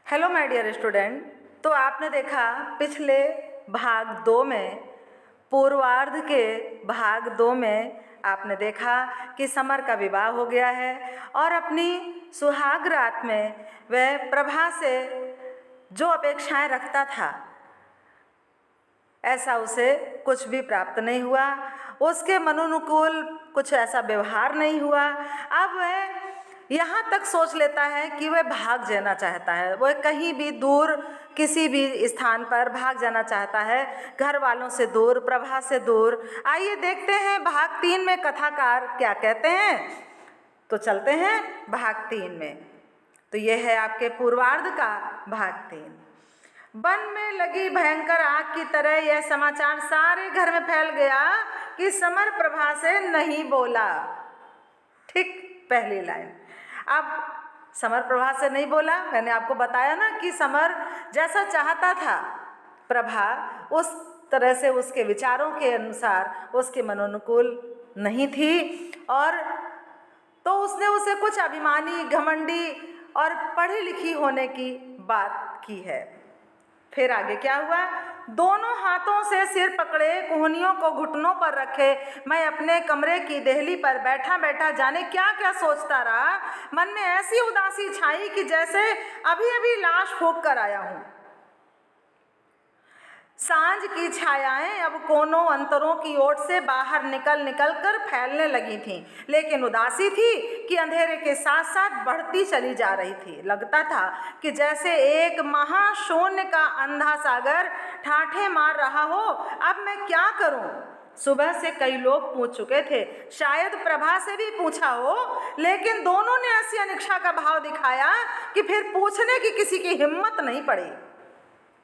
Hello my dear student. तो आपने देखा पिछले भाग 2 में, पूर्वार्ध के भाग 2 में आपने देखा कि समर का विवाह हो गया है और अपनी सुहाग रात में वह प्रभा से जो अपेक्षाएं रखता था ऐसा उसे कुछ भी प्राप्त नहीं हुआ। उसके मनोनुकूल कुछ ऐसा व्यवहार नहीं हुआ। अब वह यहाँ तक सोच लेता है कि वह भाग जाना चाहता है, वह कहीं भी दूर किसी भी स्थान पर भाग जाना चाहता है, घर वालों से दूर, प्रभा से दूर। आइए देखते हैं भाग 3 में कथाकार क्या कहते हैं। तो चलते हैं भाग 3 में। तो यह है आपके पूर्वार्ध का भाग 3। वन में लगी भयंकर आग की तरह यह समाचार सारे घर में फैल गया कि समर प्रभा से नहीं बोला। ठीक पहली लाइन। अब समर प्रभा से नहीं बोला, मैंने आपको बताया ना कि समर जैसा चाहता था प्रभा उस तरह से उसके विचारों के अनुसार उसके मनोनुकूल नहीं थी, और तो उसने उसे कुछ अभिमानी, घमंडी और पढ़ी लिखी होने की बात की है। फिर आगे क्या हुआ? दोनों हाथों से सिर पकड़े, कोहनियों को घुटनों पर रखे, मैं अपने कमरे की देहली पर बैठा बैठा जाने क्या क्या सोचता रहा। मन में ऐसी उदासी छाई कि जैसे अभी अभी लाश फूंक कर आया हूँ। सांझ की छायाएं अब कोनों अंतरों की ओर से बाहर निकल निकल कर फैलने लगी थीं, लेकिन उदासी थी कि अंधेरे के साथ साथ बढ़ती चली जा रही थी। लगता था कि जैसे एक महाशून्य का अंधा सागर ठाठे मार रहा हो। अब मैं क्या करूं? सुबह से कई लोग पूछ चुके थे, शायद प्रभा से भी पूछा हो, लेकिन दोनों ने ऐसी अनिच्छा का भाव दिखाया कि फिर पूछने की किसी की हिम्मत नहीं पड़ी।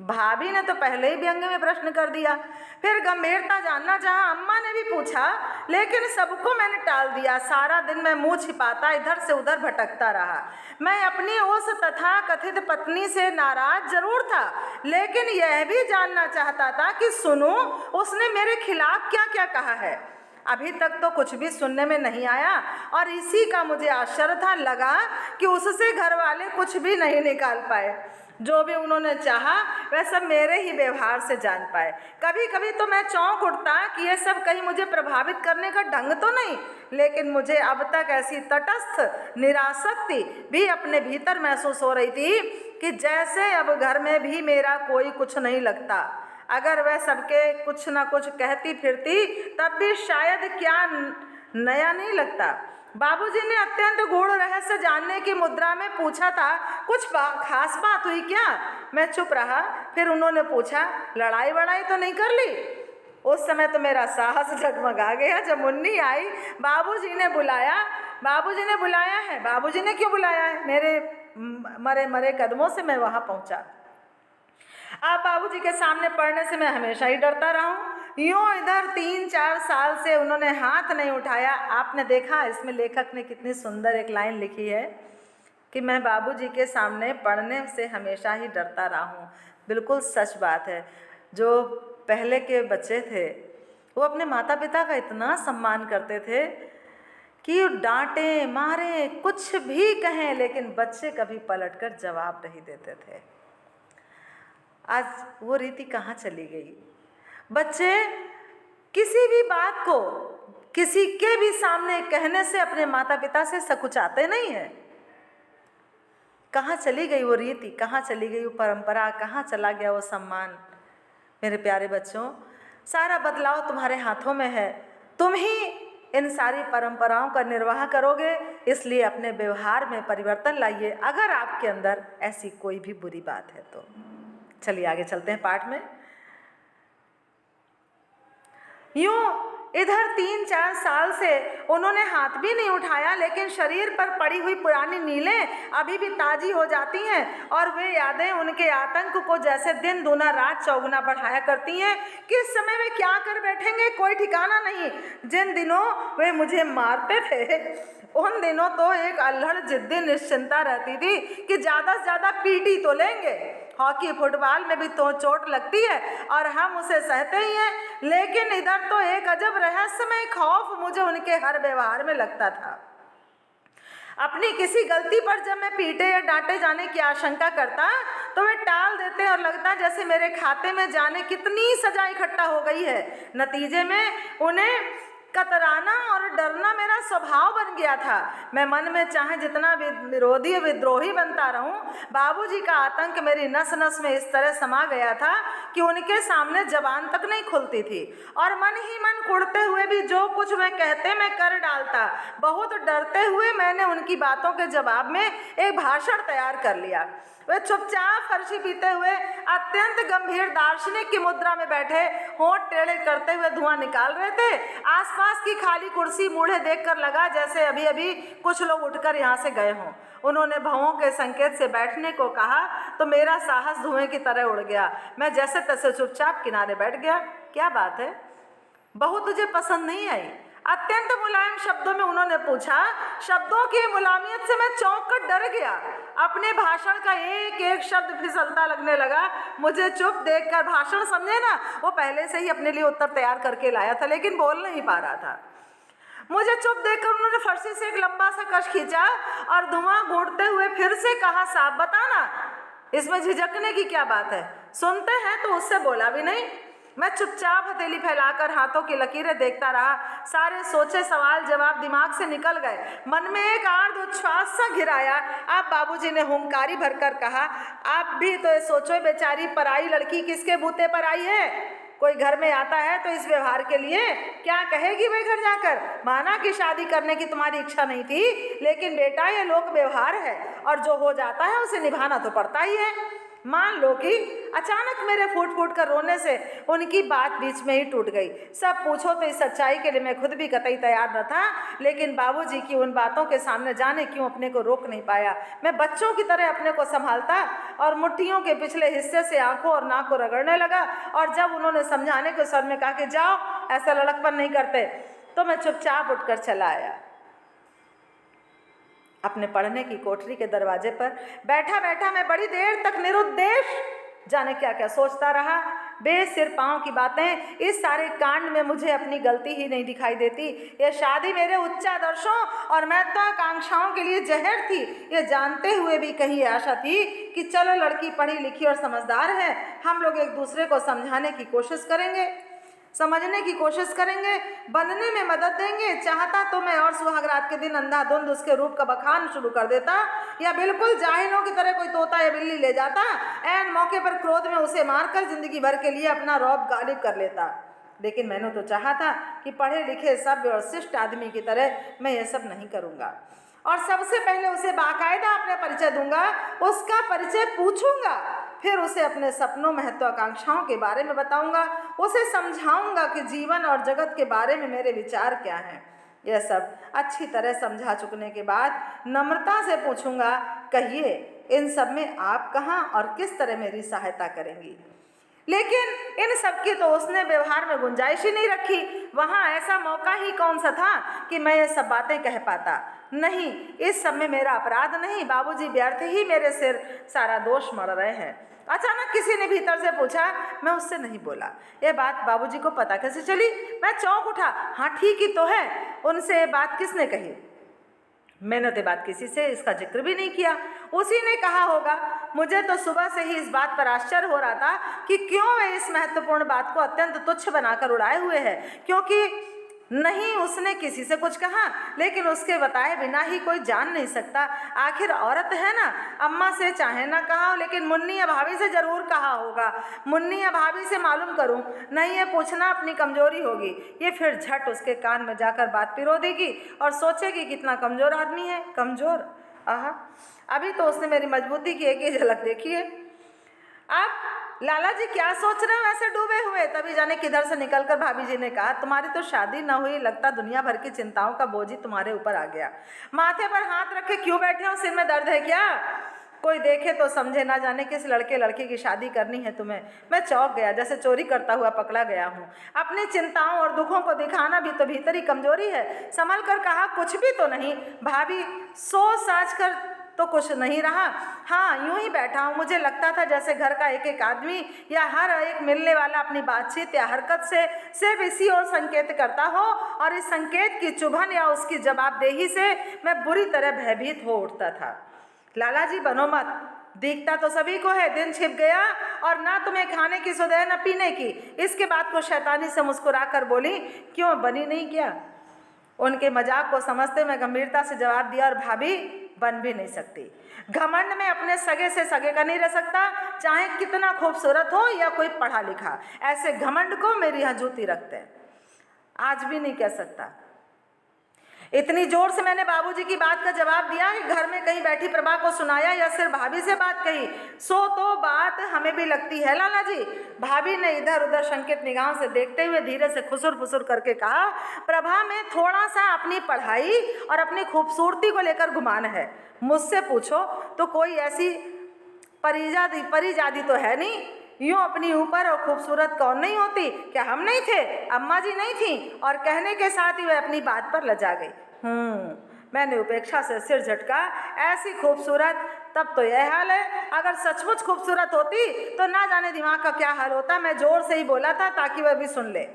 भाभी ने तो पहले ही व्यंग्य में प्रश्न कर दिया, फिर गंभीरता जानना चाहा। अम्मा ने भी पूछा, लेकिन सबको मैंने टाल दिया। सारा दिन मैं मुंह छिपाता इधर से उधर भटकता रहा। मैं अपनी उस तथा कथित पत्नी से नाराज जरूर था, लेकिन यह भी जानना चाहता था कि सुनूं उसने मेरे खिलाफ क्या क्या कहा है। अभी तक तो कुछ भी सुनने में नहीं आया, और इसी का मुझे आश्चर्य था। लगा कि उससे घर वाले कुछ भी नहीं निकाल पाए। जो भी उन्होंने चाहा वह सब मेरे ही व्यवहार से जान पाए। कभी कभी तो मैं चौंक उठता कि यह सब कहीं मुझे प्रभावित करने का ढंग तो नहीं, लेकिन मुझे अब तक ऐसी तटस्थ निरासक्ति भी अपने भीतर महसूस हो रही थी कि जैसे अब घर में भी मेरा कोई कुछ नहीं लगता। अगर वह सबके कुछ ना कुछ कहती फिरती तब भी शायद क्या नया नहीं लगता। बाबूजी ने अत्यंत गूढ़ रहस्य जानने की मुद्रा में पूछा था, कुछ खास बात हुई क्या? मैं चुप रहा। फिर उन्होंने पूछा, लड़ाई वड़ाई तो नहीं कर ली? उस समय तो मेरा साहस जगमगा गया जब मुन्नी आई। बाबूजी ने बुलाया है। बाबूजी ने क्यों बुलाया है? मेरे मरे मरे कदमों से मैं वहाँ पहुँचा। अब बाबूजी के सामने पढ़ने से मैं हमेशा ही डरता रहा हूँ। यूँ इधर 3-4 साल से उन्होंने हाथ नहीं उठाया। आपने देखा इसमें लेखक ने कितनी सुंदर एक लाइन लिखी है कि मैं बाबूजी के सामने पढ़ने से हमेशा ही डरता रहा हूँ। बिल्कुल सच बात है। जो पहले के बच्चे थे वो अपने माता पिता का इतना सम्मान करते थे कि डांटे मारे कुछ भी कहें, लेकिन बच्चे कभी पलटकर जवाब नहीं देते थे। आज वो रीति कहाँ चली गई? बच्चे किसी भी बात को किसी के भी सामने कहने से अपने माता पिता से सकुचाते नहीं हैं। कहाँ चली गई वो रीति? कहाँ चली गई वो परंपरा? कहाँ चला गया वो सम्मान? मेरे प्यारे बच्चों, सारा बदलाव तुम्हारे हाथों में है। तुम ही इन सारी परंपराओं का निर्वाह करोगे, इसलिए अपने व्यवहार में परिवर्तन लाइए अगर आपके अंदर ऐसी कोई भी बुरी बात है तो। चलिए आगे चलते हैं पाठ में। यूँ इधर 3-4 साल से उन्होंने हाथ भी नहीं उठाया, लेकिन शरीर पर पड़ी हुई पुरानी नीलें अभी भी ताजी हो जाती हैं, और वे यादें उनके आतंक को जैसे दिन दूना रात चौगुना बढ़ाया करती हैं। किस समय वे क्या कर बैठेंगे कोई ठिकाना नहीं। जिन दिनों वे मुझे मारते थे उन दिनों तो एक अल्हड़ जिद्दी निश्चिंता रहती थी कि ज़्यादा से ज़्यादा पीटी तो लेंगे। हॉकी फुटबॉल में भी तो चोट लगती है और हम उसे सहते ही हैं, लेकिन इधर तो एक अजब रहस्यमय खौफ मुझे उनके हर व्यवहार में लगता था। अपनी किसी गलती पर जब मैं पीटे या डांटे जाने की आशंका करता तो वे टाल देते और लगता जैसे मेरे खाते में जाने कितनी सजा इकट्ठा हो गई है। नतीजे में उन्हें कतराना और डरना मेरा स्वभाव बन गया था। मैं मन में चाहे जितना विरोधी विद्रोही बनता रहूं, बाबूजी का आतंक मेरी नस नस में इस तरह समा गया था कि उनके सामने जबान तक नहीं खुलती थी और मन ही मन कुड़ते हुए भी जो कुछ वे कहते मैं कर डालता। बहुत डरते हुए मैंने उनकी बातों के जवाब में एक भाषण तैयार कर लिया। वे चुपचाप फर्शी पीते हुए अत्यंत गंभीर दार्शनिक की मुद्रा में बैठे होंठ टेढ़े करते हुए धुआं निकाल रहे थे। आसपास की खाली कुर्सी मूढ़े देखकर लगा जैसे अभी अभी कुछ लोग उठकर यहाँ से गए हों। उन्होंने भवों के संकेत से बैठने को कहा तो मेरा साहस धुएं की तरह उड़ गया। मैं जैसे तैसे चुपचाप किनारे बैठ गया। क्या बात है, बहू तुझे पसंद नहीं आई? अत्यंत मुलायम शब्दों में उन्होंने पूछा। शब्दों की मुलायमियत से मैं चौंक कर डर गया। अपने भाषण का एक एक शब्द फिसलता लगने लगा। मुझे चुप देखकर, भाषण समझे ना, वो पहले से ही अपने लिए उत्तर तैयार करके लाया था लेकिन बोल नहीं पा रहा था। मुझे चुप देखकर उन्होंने फर्शी से एक लंबा सा कश खींचा और धुआं घूंटते हुए फिर से कहा, साहब बताना, इसमें झिझकने की क्या बात है? सुनते हैं तो उससे बोला भी नहीं। मैं चुपचाप हथेली फैलाकर हाथों की लकीरें देखता रहा। सारे सोचे सवाल जवाब दिमाग से निकल गए। मन में एक आर्द उच्छ्वास सा घिराया। अब बाबूजी ने हुंकारी भरकर कहा, आप भी तो ये सोचो बेचारी पराई लड़की किसके बूते पर आई है? कोई घर में आता है तो इस व्यवहार के लिए क्या कहेगी वे घर जाकर? माना कि शादी करने की तुम्हारी इच्छा नहीं थी, लेकिन बेटा ये लोक व्यवहार है और जो हो जाता है उसे निभाना तो पड़ता ही है। मान लो कि अचानक मेरे फूट फूट कर रोने से उनकी बात बीच में ही टूट गई। सब पूछो तो इस सच्चाई के लिए मैं खुद भी कतई तैयार न था, लेकिन बाबूजी की उन बातों के सामने जाने क्यों अपने को रोक नहीं पाया। मैं बच्चों की तरह अपने को संभालता और मुट्ठियों के पिछले हिस्से से आंखों और नाक को रगड़ने लगा। और जब उन्होंने समझाने के स्वर में कहा कि जाओ, ऐसा लड़कपन नहीं करते, तो मैं चुपचाप उठकर चला आया। अपने पढ़ने की कोठरी के दरवाजे पर बैठा बैठा मैं बड़ी देर तक निरुद्देश जाने क्या क्या सोचता रहा। बेसिर पाँव की बातें, इस सारे कांड में मुझे अपनी गलती ही नहीं दिखाई देती। ये शादी मेरे उच्चादर्शों और महत्वाकांक्षाओं के लिए जहर थी। ये जानते हुए भी कहीं आशा थी कि चलो लड़की पढ़ी लिखी और समझदार है, हम लोग एक दूसरे को समझाने की कोशिश करेंगे, समझने की कोशिश करेंगे, बनने में मदद देंगे। चाहता तो मैं और सुहागरात के दिन अंधाधुंध उसके रूप का बखान शुरू कर देता, या बिल्कुल जाहिलों की तरह कोई तोता या बिल्ली ले जाता, ऐन मौके पर क्रोध में उसे मारकर जिंदगी भर के लिए अपना रौब गालिब कर लेता। लेकिन मैंने तो चाहा था कि पढ़े लिखे सभ्य और शिष्ट आदमी की तरह मैं ये सब नहीं करूँगा और सबसे पहले उसे बाकायदा अपने परिचय दूंगा, उसका परिचय पूछूंगा, फिर उसे अपने सपनों महत्वाकांक्षाओं के बारे में बताऊंगा, उसे समझाऊंगा कि जीवन और जगत के बारे में मेरे विचार क्या हैं। यह सब अच्छी तरह समझा चुकने के बाद नम्रता से पूछूंगा, कहिए इन सब में आप कहाँ और किस तरह मेरी सहायता करेंगी? लेकिन इन सब की तो उसने व्यवहार में गुंजाइश ही नहीं रखी। वहाँ ऐसा मौका ही कौन सा था कि मैं ये सब बातें कह पाता। नहीं, इस सब में मेरा अपराध नहीं, बाबूजी व्यर्थ ही मेरे सिर सारा दोष मढ़ रहे हैं। अचानक किसी ने भीतर से पूछा। मैं उससे नहीं बोला। ये बात बाबूजी को पता कैसे चली? मैं चौंक उठा। हाँ ठीक ही तो है, उनसे ये बात किसने कही? मैंने तो बात किसी से इसका जिक्र भी नहीं किया, उसी ने कहा होगा। मुझे तो सुबह से ही इस बात पर आश्चर्य हो रहा था कि क्यों वे इस महत्वपूर्ण बात को अत्यंत तुच्छ बनाकर उड़ाए हुए हैं। क्योंकि नहीं उसने किसी से कुछ कहा, लेकिन उसके बताए बिना ही कोई जान नहीं सकता। आखिर औरत है ना, अम्मा से चाहे ना कहा हो, लेकिन मुन्नी या भाभी से जरूर कहा होगा। मुन्नी या भाभी से मालूम करूं, नहीं ये पूछना अपनी कमजोरी होगी। ये फिर झट उसके कान में जाकर बात पिरो देगी और सोचेगी कितना कमजोर आदमी है। कमजोर? आहा, अभी तो उसने मेरी मजबूती की एक ही झलक देखी है। अब लाला जी क्या सोच रहे हो ऐसे डूबे हुए? तभी जाने किधर से निकलकर भाभी जी ने कहा, तुम्हारी तो शादी न हुई, लगता दुनिया भर की चिंताओं का बोझ ही तुम्हारे ऊपर आ गया। माथे पर हाथ रखे क्यों बैठे हो? सिर में दर्द है क्या? कोई देखे तो समझे ना जाने किस लड़के लड़की की शादी करनी है तुम्हें। मैं चौंक गया, जैसे चोरी करता हुआ पकड़ा गया हूँ। अपनी चिंताओं और दुखों को दिखाना भी तो भीतरी कमजोरी है। संभल कर कहा, कुछ भी तो नहीं भाभी, सोच साच कर तो कुछ नहीं रहा। हाँ, यूं ही बैठा हूँ। मुझे लगता था जैसे घर का एक एक आदमी या हर एक मिलने वाला अपनी बातचीत या हरकत से सिर्फ इसी ओर संकेत करता हो, और इस संकेत की चुभन या उसकी जवाबदेही से मैं बुरी तरह भयभीत हो उठता था। लाला जी बनो मत, दिखता तो सभी को है, दिन छिप गया और ना तुम्हें खाने की सुधे न पीने की। इसके बाद को शैतानी से मुस्कुरा कर बोली, क्यों बनी नहीं क्या? उनके मजाक को समझते मैं गंभीरता से जवाब दिया, और भाभी बन भी नहीं सकती। घमंड में अपने सगे से सगे का नहीं रह सकता, चाहे कितना खूबसूरत हो या कोई पढ़ा लिखा। ऐसे घमंड को मेरी यहाँ जूती रखते हैं। आज भी नहीं कह सकता। इतनी जोर से मैंने बाबूजी की बात का जवाब दिया कि घर में कहीं बैठी प्रभा को सुनाया या सिर्फ भाभी से बात कही। सो तो बात हमें भी लगती है लाला जी। भाभी ने इधर उधर शंकित निगाहों से देखते हुए धीरे से खुसुर फुसुर करके कहा, प्रभा में थोड़ा सा अपनी पढ़ाई और अपनी खूबसूरती को लेकर गुमान है। मुझसे पूछो तो कोई ऐसी परिजादी तो है नहीं। यूं अपनी ऊपर और खूबसूरत कौन नहीं होती? क्या हम नहीं थे? अम्मा जी नहीं थी? और कहने के साथ ही वह अपनी बात पर लजा गई। मैंने उपेक्षा से सिर झटका। ऐसी खूबसूरत, तब तो यह हाल है। अगर सचमुच खूबसूरत होती तो ना जाने दिमाग का क्या हाल होता। मैं जोर से ही बोला था ताकि वह भी सुन ले।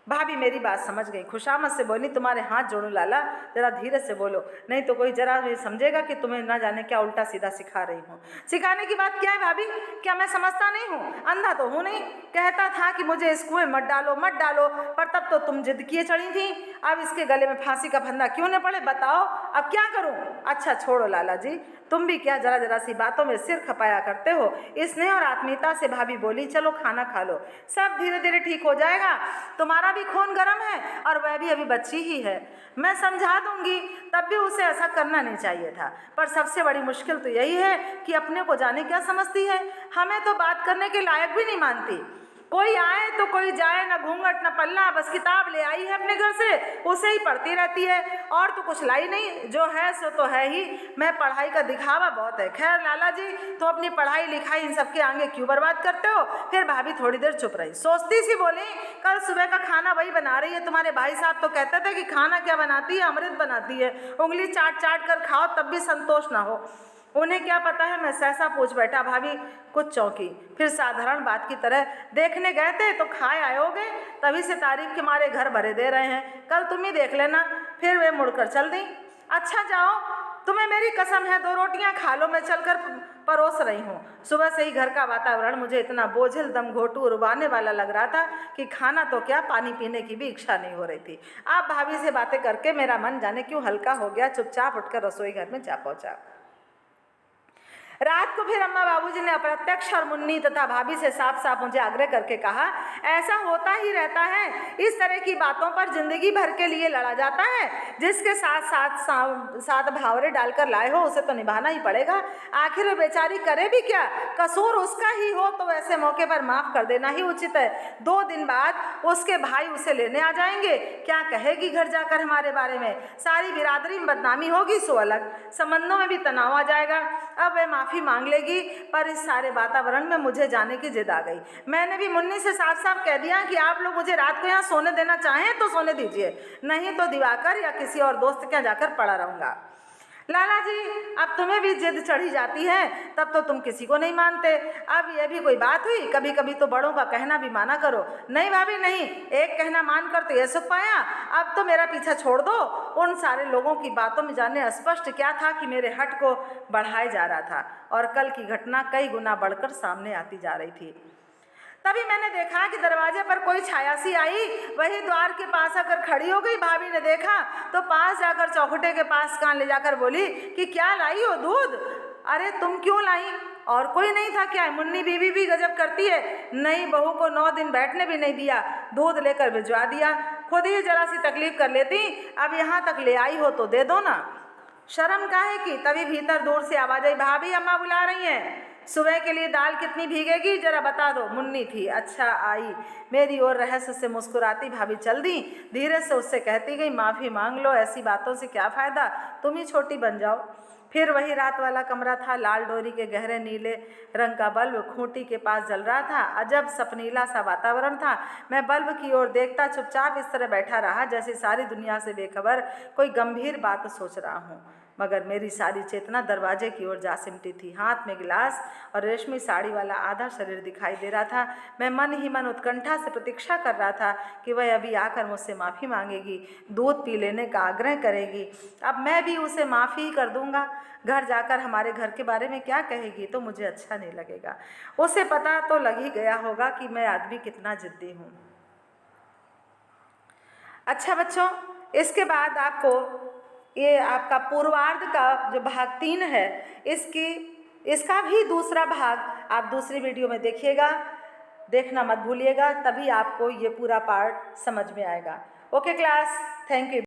भाभी मेरी बात समझ गई, खुशामद से बोली, तुम्हारे हाथ जोड़ो लाला, जरा धीरे से बोलो, नहीं तो कोई जरा भी समझेगा कि तुम्हें ना जाने क्या उल्टा सीधा सिखा रही हूँ। सिखाने की बात क्या है भाभी? क्या मैं समझता नहीं हूँ? अंधा तो हूँ नहीं। कहता था कि मुझे इस कुएं मत डालो मत डालो, पर तब तो तुम जिद किए चढ़ी थी। अब इसके गले में फांसी का फंदा क्यों न पड़े? बताओ अब क्या करूँ? अच्छा छोड़ो लाला जी, तुम भी क्या जरा जरा सी बातों में सिर खपाया करते हो। स्नेह और आत्मीयता से भाभी बोली, चलो खाना खा लो, सब धीरे धीरे ठीक हो जाएगा। तुम्हारा भी खून गर्म है और वह भी अभी बच्ची ही है। मैं समझा दूंगी, तब भी उसे ऐसा करना नहीं चाहिए था। पर सबसे बड़ी मुश्किल तो यही है कि अपने को जाने क्या समझती है। हमें तो बात करने के लायक भी नहीं मानती। कोई आए तो कोई जाए, न घूंघट न पल्ला, बस किताब ले आई है अपने घर से, उसे ही पढ़ती रहती है, और तो कुछ लाई नहीं। जो है सो तो है ही। मैं पढ़ाई का दिखावा बहुत है। खैर लाला जी, तो अपनी पढ़ाई लिखाई इन सबके आगे क्यों बर्बाद करते हो? फिर भाभी थोड़ी देर चुप रही, सोचती सी बोली, कल सुबह का खाना वही बना रही है। तुम्हारे भाई साहब तो कहते थे कि खाना क्या बनाती है, अमृत बनाती है, उंगली चाट चाट कर खाओ तब भी संतोष ना हो। उन्हें क्या पता है? मैं सहसा पूछ बैठा। भाभी कुछ चौंकी, फिर साधारण बात की तरह, देखने गए थे तो खाए आए होगे, तभी से तारीफ के मारे घर भरे दे रहे हैं, कल तुम ही देख लेना। फिर वे मुड़कर चल दी। अच्छा जाओ, तुम्हें मेरी कसम है 2 रोटियां खा लो, मैं चलकर परोस रही हूँ। सुबह से ही घर का वातावरण मुझे इतना बोझिल, दम घोटू रुबाने वाला लग रहा था कि खाना तो क्या, पानी पीने की भी इच्छा नहीं हो रही थी। आप भाभी से बातें करके मेरा मन जाने क्यों हल्का हो गया। चुपचाप उठकर रसोई घर में जा पहुँचा। रात को फिर अम्मा बाबूजी ने अप्रत्यक्ष और मुन्नी तथा भाभी से साफ साफ मुझे आग्रह करके कहा, ऐसा होता ही रहता है, इस तरह की बातों पर जिंदगी भर के लिए लड़ा जाता है। जिसके साथ साथ भावरे डालकर लाए हो उसे तो निभाना ही पड़ेगा। आखिर वो बेचारी करे भी क्या? कसूर उसका ही हो तो ऐसे मौके पर माफ कर देना ही उचित है। 2 दिन बाद उसके भाई उसे लेने आ जाएंगे। क्या कहेगी घर जाकर हमारे बारे में? सारी बिरादरी में बदनामी होगी सो अलग, संबंधों में भी तनाव आ जाएगा। अब वह माफी मांग लेगी, पर इस सारे वातावरण में मुझे जाने की जिद आ गई। मैंने भी मुन्नी से साफ साफ कह दिया कि आप लोग मुझे रात को यहाँ सोने देना चाहें तो सोने दीजिए, नहीं तो दिवाकर या किसी और दोस्त के यहाँ जाकर पड़ा रहूँगा। लाला जी, अब तुम्हें भी जिद चढ़ी जाती है, तब तो तुम किसी को नहीं मानते। अब यह भी कोई बात हुई? कभी कभी तो बड़ों का कहना भी माना करो। नहीं भाभी नहीं, एक कहना मान कर तो यह सुख पाया। अब तो मेरा पीछा छोड़ दो। उन सारे लोगों की बातों में जाने स्पष्ट क्या था कि मेरे हट को बढ़ाया जा रहा था, और कल की घटना कई गुना बढ़कर सामने आती जा रही थी। तभी मैंने देखा कि दरवाजे पर कोई छाया सी आई, वही द्वार के पास आकर खड़ी हो गई। भाभी ने देखा तो पास जाकर चौखटे के पास कान ले जाकर बोली कि क्या लाई हो? दूध? अरे तुम क्यों लाई? और कोई नहीं था क्या? मुन्नी बीवी भी गजब करती है, नई बहू को 9 दिन बैठने भी नहीं दिया, दूध लेकर भिजवा दिया। खुद ही जरा सी तकलीफ कर लेती, अब यहाँ तक ले आई हो तो दे दो ना, शर्म काहे की? तभी भीतर दूर से आवाज आई, भाभी अम्मा बुला रही हैं, सुबह के लिए दाल कितनी भीगेगी जरा बता दो। मुन्नी थी। अच्छा आई। मेरी ओर रहस्य से मुस्कुराती भाभी चल दी। धीरे से उससे कहती गई, माफ़ी मांग लो, ऐसी बातों से क्या फ़ायदा, तुम ही छोटी बन जाओ। फिर वही रात वाला कमरा था। लाल डोरी के गहरे नीले रंग का बल्ब खूंटी के पास जल रहा था। अजब सपनीला सा वातावरण था। मैं बल्ब की ओर देखता चुपचाप इस तरह बैठा रहा जैसे सारी दुनिया से बेखबर कोई गंभीर बात सोच रहा हूँ। मगर मेरी सारी चेतना दरवाजे की ओर जा सिमटी थी। हाथ में गिलास और रेशमी साड़ी वाला आधा शरीर दिखाई दे रहा था। मैं मन ही मन उत्कंठा से प्रतीक्षा कर रहा था कि वह अभी आकर मुझसे माफ़ी मांगेगी, दूध पी लेने का आग्रह करेगी। अब मैं भी उसे माफ़ी ही कर दूंगा। घर जाकर हमारे घर के बारे में क्या कहेगी तो मुझे अच्छा नहीं लगेगा। उसे पता तो लग ही गया होगा कि मैं आदमी कितना जिद्दी हूँ। अच्छा बच्चों, इसके बाद आपको ये आपका पूर्वार्ध का जो भाग 3 है, इसका भी दूसरा भाग आप दूसरी वीडियो में देखिएगा, देखना मत भूलिएगा, तभी आपको ये पूरा पार्ट समझ में आएगा। Okay class, thank you.